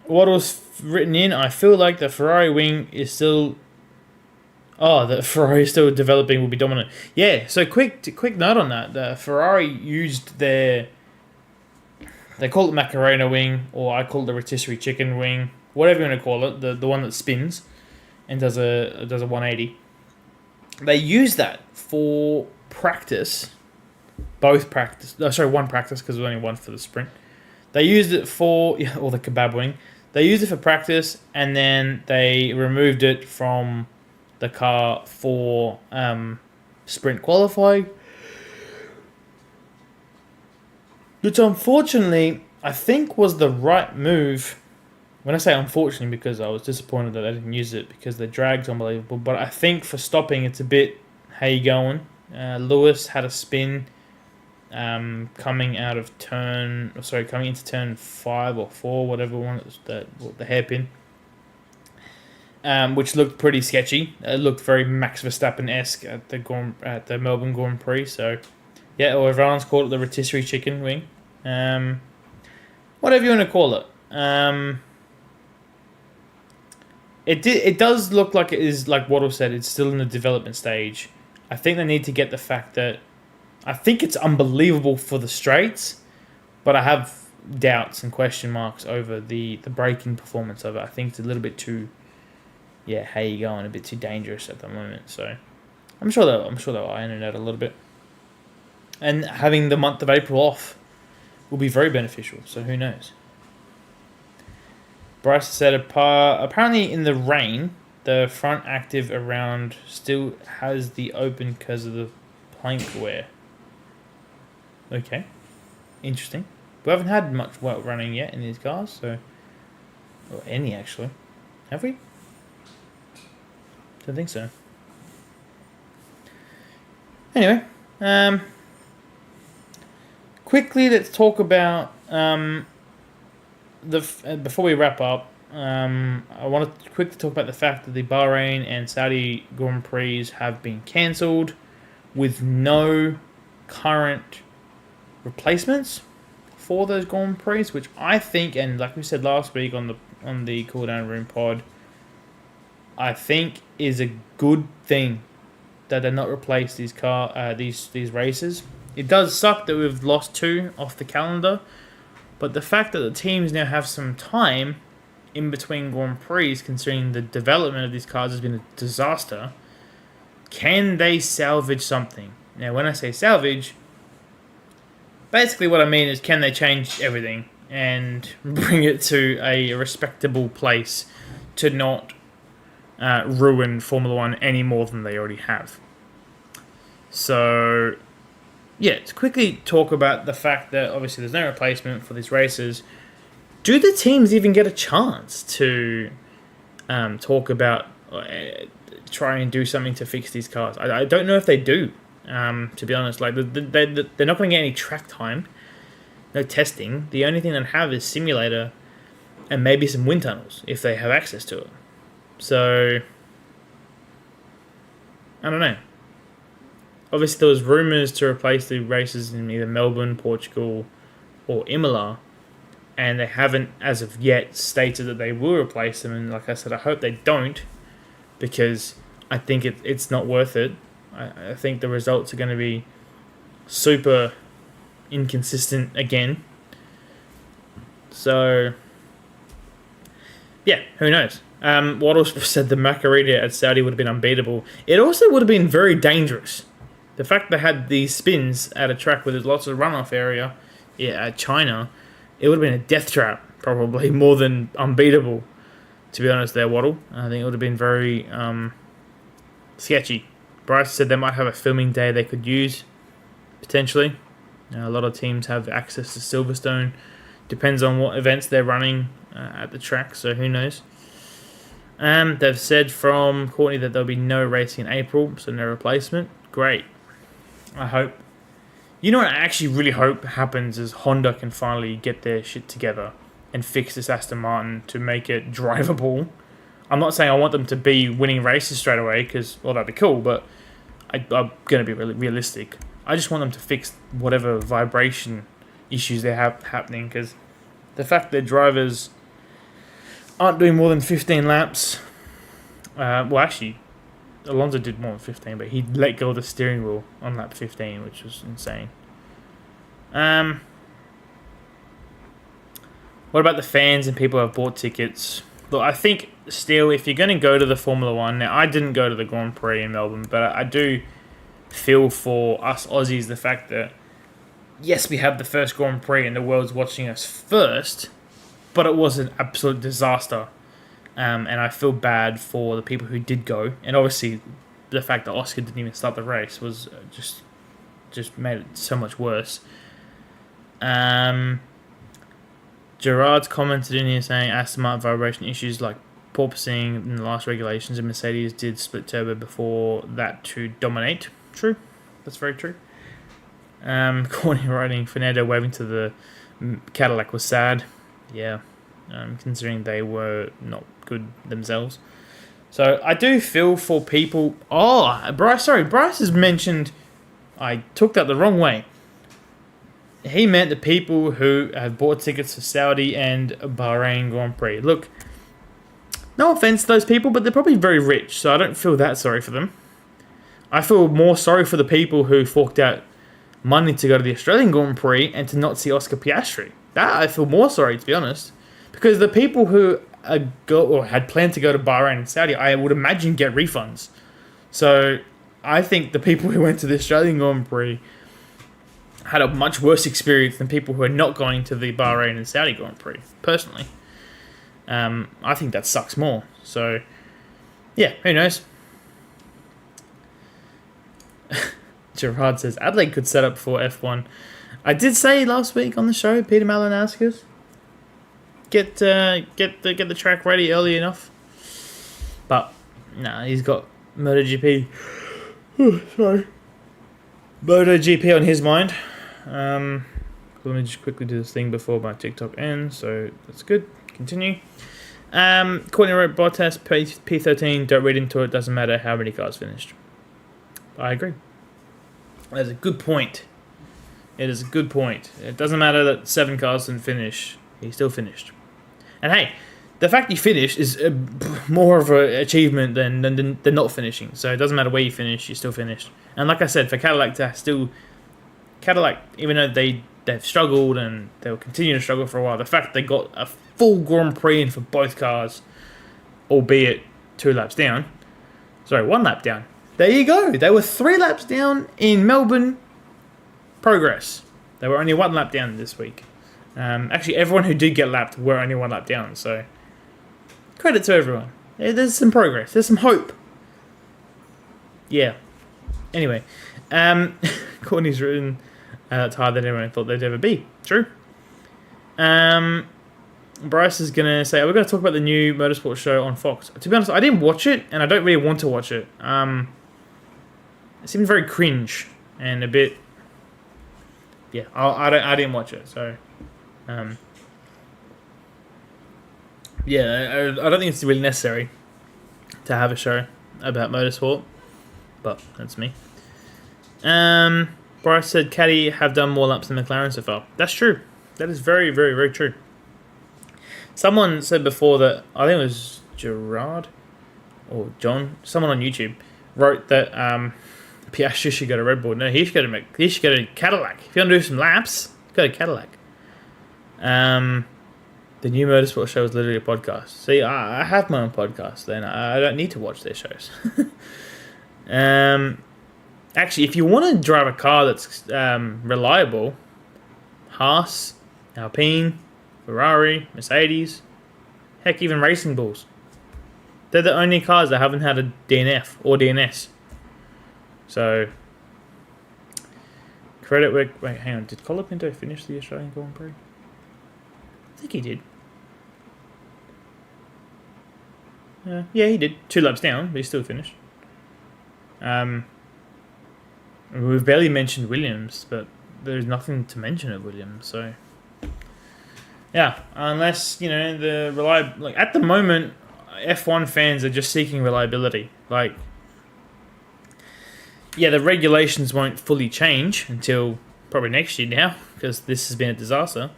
what was written in? I feel like the Ferrari wing is still the Ferrari is still developing, will be dominant. Yeah, so quick note on that. The Ferrari used they call it Macarena wing, or I call it the rotisserie chicken wing, whatever you want to call it, the one that spins and does a 180. They use that for practice. One practice, because there was only one for the sprint. They used it or the kebab wing. They used it for practice, and then they removed it from the car for sprint qualifying. Which, unfortunately, I think was the right move. When I say unfortunately, because I was disappointed that I didn't use it, because the drag's unbelievable. But I think for stopping, it's a bit, how you going? Lewis had a spin. Coming into turn 5 or 4, whatever one, the hairpin, which looked pretty sketchy. It looked very Max Verstappen-esque at the Melbourne Grand Prix. So, yeah, or everyone's called it the rotisserie chicken wing, whatever you want to call it. It does look like it is, like Waddle said, it's still in the development stage. I think they need to get the fact that I think it's unbelievable for the straights, but I have doubts and question marks over the braking performance of it. I think it's a little bit too, how you going? A bit too dangerous at the moment. So I'm sure they'll iron it out a little bit. And having the month of April off will be very beneficial. So who knows? Bryce said apparently in the rain, the front active around still has the open because of the plank wear. Okay, interesting. We haven't had much work running yet in these cars, so Or any, actually. Have we? Don't think so. Anyway, quickly let's talk about before we wrap up. I want to quickly talk about the fact that the Bahrain and Saudi Grand Prix have been cancelled with no current replacements for those Grand Prix, which I think, and like we said last week on the Cooldown Room pod, I think is a good thing that they're not replaced these races. It does suck that we've lost 2 off the calendar, but the fact that the teams now have some time in between Grand Prix, considering the development of these cars has been a disaster, can they salvage something? Now, when I say salvage, basically what I mean is, can they change everything and bring it to a respectable place to not ruin Formula 1 any more than they already have? So, yeah, to quickly talk about the fact that obviously there's no replacement for these races. Do the teams even get a chance to talk about, try and do something to fix these cars? I don't know if they do, to be honest. Like, they're not going to get any track time, no testing. The only thing they have is simulator and maybe some wind tunnels, if they have access to it. So, I don't know. Obviously, there was rumours to replace the races in either Melbourne, Portugal, or Imola, and they haven't, as of yet, stated that they will replace them. And like I said, I hope they don't, because I think it's not worth it. I think the results are going to be super inconsistent again. So, yeah, who knows? Waddle said the Macarena at Saudi would have been unbeatable. It also would have been very dangerous. The fact they had these spins at a track where there's lots of runoff area, at China, it would have been a death trap, probably, more than unbeatable, to be honest there, Waddle. I think it would have been very sketchy. Bryce said they might have a filming day they could use, potentially. A lot of teams have access to Silverstone. Depends on what events they're running at the track, so who knows. They've said from Courtney that there'll be no racing in April, so no replacement. Great. I hope. You know what I actually really hope happens is Honda can finally get their shit together and fix this Aston Martin to make it drivable. I'm not saying I want them to be winning races straight away, because, well, that'd be cool, but I'm going to be really realistic. I just want them to fix whatever vibration issues they have happening, because the fact that drivers aren't doing more than 15 laps, well, actually, Alonso did more than 15, but he let go of the steering wheel on lap 15, which was insane. What about the fans and people who have bought tickets? Look, I think still, if you're going to go to the Formula 1, now I didn't go to the Grand Prix in Melbourne, but I do feel for us Aussies the fact that, yes, we have the first Grand Prix and the world's watching us first, but it was an absolute disaster. And I feel bad for the people who did go. And obviously, the fact that Oscar didn't even start the race was just made it so much worse. Gerard's commented in here saying Aston Martin vibration issues like porpoising in the last regulations, and Mercedes did split turbo before that to dominate. True. That's very true. Corny writing, Fernando waving to the Cadillac was sad. Yeah. Considering they were not good themselves. So I do feel for people. Oh, Bryce has mentioned, I took that the wrong way. He meant the people who have bought tickets for Saudi and Bahrain Grand Prix. Look, no offense to those people, but they're probably very rich, so I don't feel that sorry for them. I feel more sorry for the people who forked out money to go to the Australian Grand Prix and to not see Oscar Piastri. That I feel more sorry, to be honest. Because the people who had planned to go to Bahrain and Saudi, I would imagine get refunds. So I think the people who went to the Australian Grand Prix had a much worse experience than people who are not going to the Bahrain and Saudi Grand Prix, personally. I think that sucks more. So, yeah, who knows? Gerard says, Adelaide could set up for F1. I did say last week on the show, Peter Malinowskis, get the track ready early enough. But nah, he's got MotoGP. Sorry, MotoGP on his mind. Let me just quickly do this thing before my TikTok ends. So that's good. Continue. Courtney wrote Bottas P13. Don't read into it. Doesn't matter how many cars finished. I agree. That's a good point. It is a good point. It doesn't matter that 7 cars didn't finish. He still finished. And hey, the fact he finished is more of an achievement than not finishing. So it doesn't matter where you finish, you still finished. And like I said, for Cadillac to still... Cadillac, even though they've struggled and they'll continue to struggle for a while, the fact they got a full Grand Prix in for both cars, albeit 2 laps down. Sorry, 1 lap down. There you go. They were 3 laps down in Melbourne. Progress. They were only 1 lap down this week. Actually, everyone who did get lapped were only 1 lap down. So, credit to everyone. There's some progress. There's some hope. Yeah. Anyway, Courtney's written it's harder than anyone thought they'd ever be. True. Bryce is going to say, we're going to talk about the new motorsport show on Fox. To be honest, I didn't watch it, and I don't really want to watch it. It seemed very cringe and a bit... Yeah, I didn't watch it, so... yeah, I don't think it's really necessary to have a show about motorsport, but that's me. Bryce said Caddy have done more laps than McLaren so far. That's true. That is very, very, very true. Someone said before that, I think it was Gerard or John, someone on YouTube, wrote that Piastri should go to Red Bull. No, he should go to Cadillac. If you want to do some laps, go to Cadillac. The new motorsport show is literally a podcast. See, I have my own podcast, then I don't need to watch their shows. Actually, if you want to drive a car that's reliable, Haas, Alpine, Ferrari, Mercedes, heck, even Racing Bulls. They're the only cars that haven't had a DNF or DNS. So, credit where... Wait, hang on. Did Colapinto finish the Australian Grand Prix? I think he did. Yeah, he did. 2 laps down, but he still finished. We've barely mentioned Williams, but there's nothing to mention of Williams, so... Yeah, unless, the reliable... Like, at the moment, F1 fans are just seeking reliability. Like... Yeah, the regulations won't fully change until probably next year now, because this has been a disaster.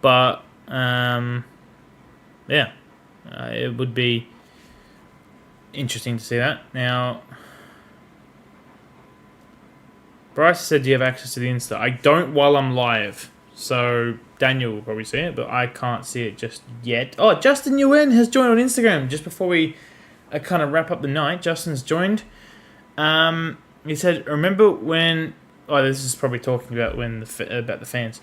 But, yeah, it would be interesting to see that. Now, Bryce said, do you have access to the Insta? I don't while I'm live, so Daniel will probably see it, but I can't see it just yet. Oh, Justin Nguyen has joined on Instagram just before we kind of wrap up the night. Justin's joined. He said, remember when... Oh, this is probably talking about about the fans.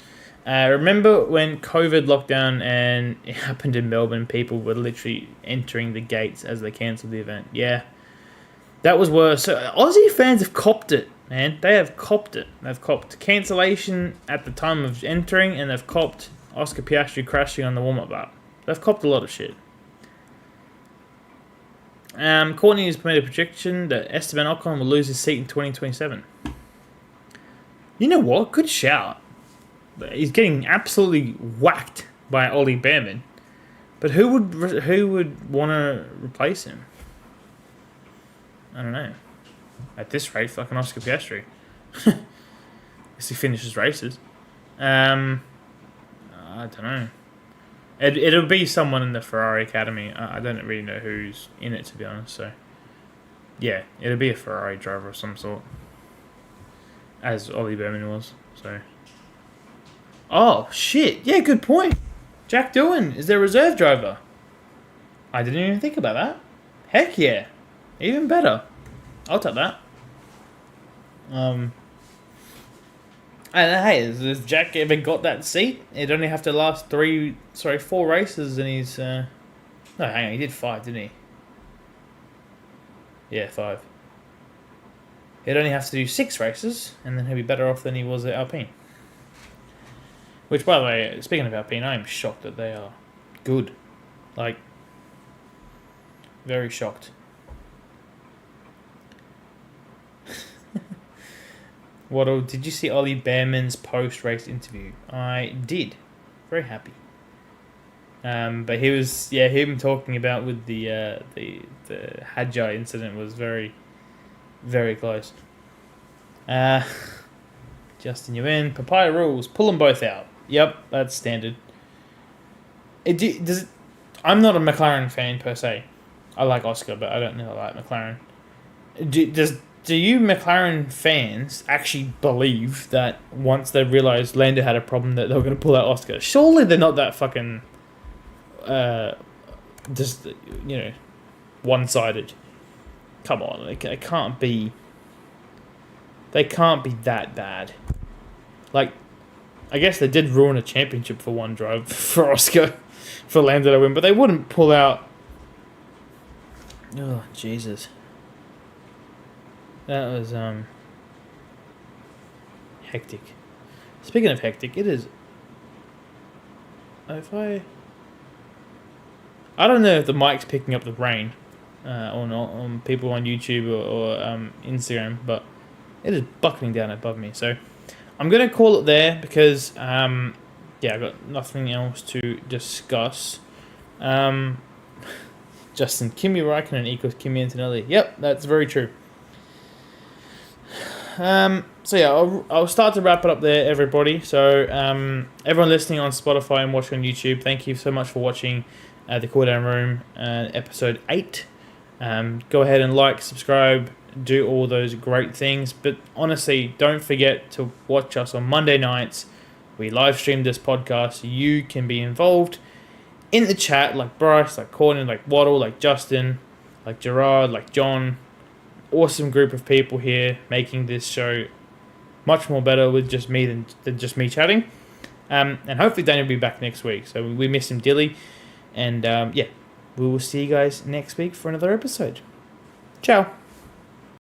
Remember when COVID lockdown and it happened in Melbourne, people were literally entering the gates as they cancelled the event. Yeah, that was worse. So Aussie fans have copped it, man. They have copped it. They've copped cancellation at the time of entering, and they've copped Oscar Piastri crashing on the warm-up lap. They've copped a lot of shit. Courtney has made a prediction that Esteban Ocon will lose his seat in 2027. You know what? Good shout. He's getting absolutely whacked by Ollie Behrman. But who would want to replace him? I don't know. At this rate, fucking Oscar Piastri. Guess he finishes races. I don't know. It'll be someone in the Ferrari Academy. I don't really know who's in it, to be honest. So, yeah, it'll be a Ferrari driver of some sort, as Ollie Behrman was. So, oh shit! Yeah, good point. Jack Doohan is their reserve driver. I didn't even think about that. Heck yeah, even better. I'll take that. And hey, has Jack ever got that seat? It'd only have to last 4 races, and he's... No, hang on, he did 5, didn't he? Yeah, 5. He'd only have to do 6 races, and then he'll be better off than he was at Alpine. Which, by the way, speaking of Alpine, I am shocked that they are good. Like, very shocked. Did you see Ollie Behrman's post-race interview? I did. Very happy. But he was, him talking about with the Hadjar incident was very, very close. Justin Yuen, papaya rules. Pull them both out. Yep, that's standard. I'm not a McLaren fan per se. I like Oscar, but I don't really like McLaren. Do you McLaren fans actually believe that once they realised Lando had a problem that they were going to pull out Oscar? Surely they're not that fucking, one-sided. Come on, they can't be. They can't be that bad. Like, I guess they did ruin a championship for one drive for Oscar, for Lando to win, but they wouldn't pull out. Oh, Jesus. That was, hectic. Speaking of hectic, it is... I don't know if the mic's picking up the rain, or not, on people on YouTube or Instagram, but it is buckling down above me, so I'm going to call it there because, I've got nothing else to discuss. Justin, Kimi Räikkönen equals Kimi Antonelli. Yep, that's very true. I'll start to wrap it up there, everybody. So, everyone listening on Spotify and watching on YouTube, thank you so much for watching the Cooldown Room, episode 8. Go ahead and like, subscribe, do all those great things. But honestly, don't forget to watch us on Monday nights. We live stream this podcast. You can be involved in the chat, like Bryce, like Courtney, like Waddle, like Justin, like Gerard, like John. Awesome group of people here making this show much more better with just me than just me chatting. And hopefully Daniel will be back next week. So we miss him dearly. And we will see you guys next week for another episode. Ciao.